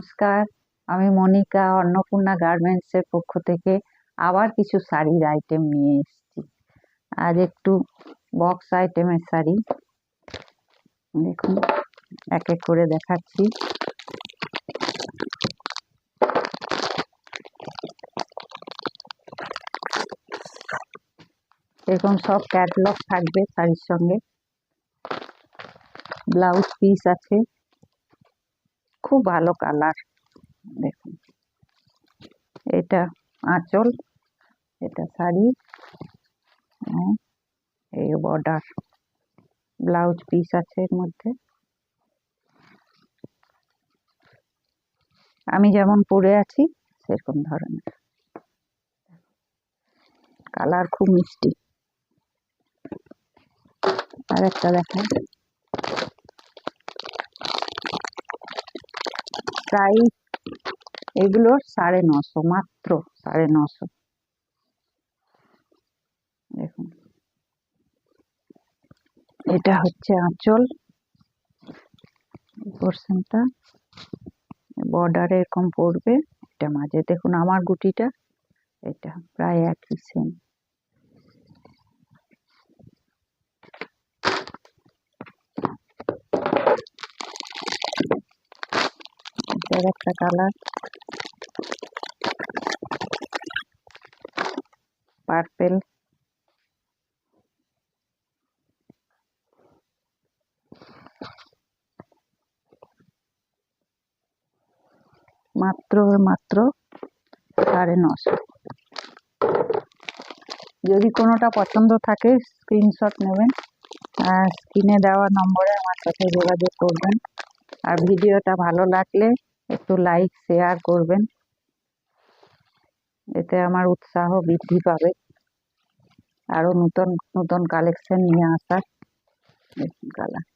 নমস্কার, আমি মনিকা অন্নপূর্ণা গার্মেন্টসের পক্ষ থেকে আবার কিছু শাড়ির আইটেম নিয়ে এসেছি। আজ একটু বক্স আইটেমের শাড়ি দেখুন, এক এক করে দেখাচ্ছি। এরকম সব ক্যাটালগ থাকবে শাড়ির সঙ্গে, ব্লাউজ পিস আছে, খুব ভালো কালার। দেখুন, এটা আঁচল, এটা শাড়ি, এই বর্ডার, ব্লাউজ পিস আছে এর মধ্যে। আমি যেমন পরে আছি সেরকম ধরনের, কালার খুব মিষ্টি। আর একটা দেখেন, প্রাইস এগুলোর 950, মাত্র 950। দেখুন, এটা হচ্ছে আঁচল, পোর্শনটা বর্ডারে এরকম পড়বে। এটা মাঝে দেখুন আমার গুটিটা, এটা প্রায় একই সেম। এটার একটা কালার পার্পেল, মাত্র 950। যদি কোনোটা পছন্দ থাকে স্ক্রিনশট নেবেন, আর স্ক্রিনে দেওয়া নম্বরে আমার সাথে যোগাযোগ করবেন। আর ভিডিওটা ভালো লাগলে একটু লাইক শেয়ার করবেন, এতে আমার উৎসাহ বৃদ্ধি পাবে আরো নতুন নতুন কালেকশন নিয়ে আসার। কালার।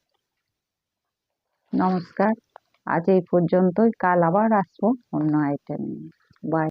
নমস্কার, আজ এই পর্যন্তই। কাল আবার আসবো অন্য আইটেম নিয়ে। বাই।